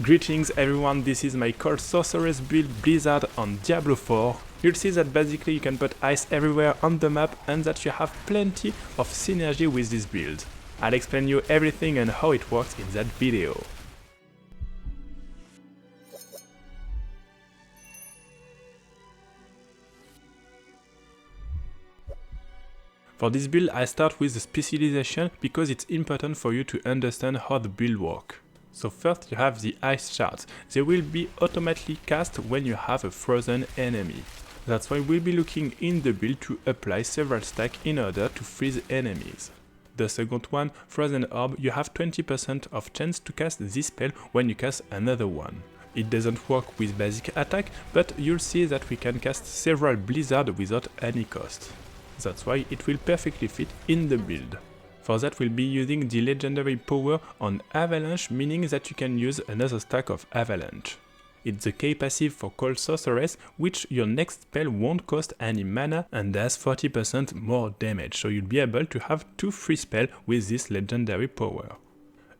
Greetings everyone, this is my Cold Sorceress build Blizzard on Diablo 4. You'll see that basically you can put ice everywhere on the map and that you have plenty of synergy with this build. I'll explain you everything and how it works in that video. For this build I start with the specialization because it's important for you to understand how the build works. So first you have the ice shards. They will be automatically cast when you have a frozen enemy. That's why we'll be looking in the build to apply several stacks in order to freeze enemies. The second one, Frozen Orb, you have 20% of chance to cast this spell when you cast another one. It doesn't work with basic attack, but you'll see that we can cast several blizzard without any cost. That's why it will perfectly fit in the build. For that we'll be using the legendary power on Avalanche, meaning that you can use another stack of Avalanche. It's the K passive for Cold Sorceress, which your next spell won't cost any mana and does 40% more damage, so you'll be able to have 2 free spells with this legendary power.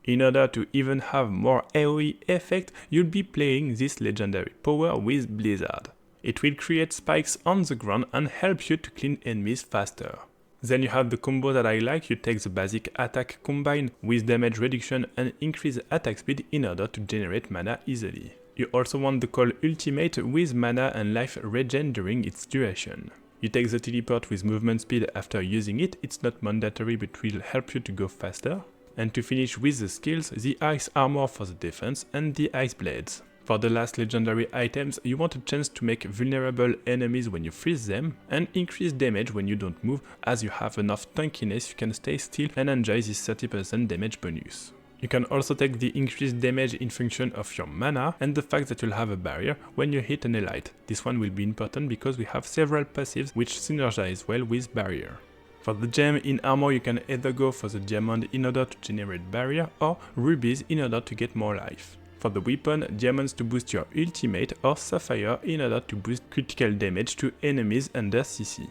In order to even have more AoE effect, you'll be playing this legendary power with Blizzard. It will create spikes on the ground and help you to clean enemies faster. Then you have the combo that I like. You take the basic attack combined with damage reduction and increase attack speed in order to generate mana easily. You also want the Cold Ultimate with mana and life regen during its duration. You take the teleport with movement speed after using it. It's not mandatory but will help you to go faster. And to finish with the skills, the ice armor for the defense and the ice blades. For the last legendary items, you want a chance to make vulnerable enemies when you freeze them, and increase damage when you don't move, as you have enough tankiness you can stay still and enjoy this 30% damage bonus. You can also take the increased damage in function of your mana and the fact that you'll have a barrier when you hit an elite. This one will be important because we have several passives which synergize well with barrier. For the gem in armor you can either go for the diamond in order to generate barrier or rubies in order to get more life. For the weapon, diamonds to boost your ultimate or sapphire in order to boost critical damage to enemies under CC.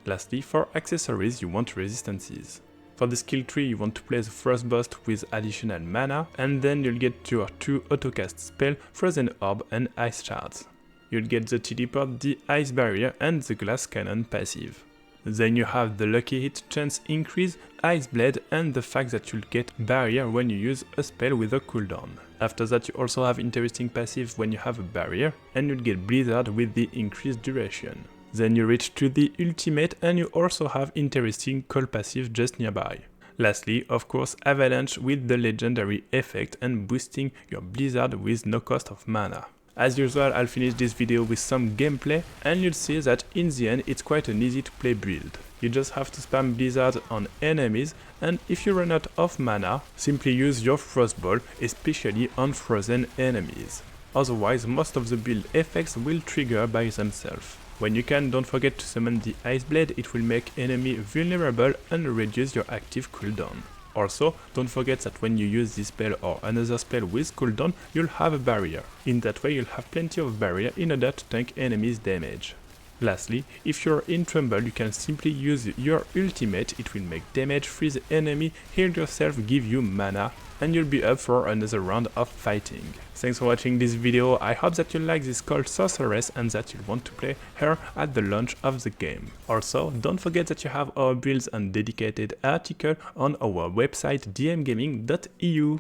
Lastly, for accessories you want resistances. For the skill tree you want to play the Frost Burst with additional mana, and then you'll get your 2 autocast spell, Frozen Orb and Ice Shards. You'll get the teleport, the Ice Barrier and the Glass Cannon passive. Then you have the lucky hit chance increase, Ice Blade and the fact that you'll get barrier when you use a spell with a cooldown. After that you also have interesting passive when you have a barrier, and you'll get Blizzard with the increased duration. Then you reach to the ultimate and you also have interesting cold passive just nearby. Lastly, of course, Avalanche with the legendary effect and boosting your Blizzard with no cost of mana. As usual, I'll finish this video with some gameplay and you'll see that in the end it's quite an easy to play build. You just have to spam Blizzard on enemies, and if you run out of mana, simply use your Frostball, especially on frozen enemies. Otherwise, most of the build effects will trigger by themselves. When you can, don't forget to summon the Ice Blade, it will make enemy vulnerable and reduce your active cooldown. Also, don't forget that when you use this spell or another spell with cooldown, you'll have a barrier. In that way you'll have plenty of barrier in order to tank enemies' damage. Lastly, if you're in trouble you can simply use your ultimate, it will make damage, freeze the enemy, heal yourself, give you mana, and you'll be up for another round of fighting. Thanks for watching this video. I hope that you like this Cold Sorceress and that you'll want to play her at the launch of the game. Also, don't forget that you have our builds and dedicated article on our website dmgaming.eu.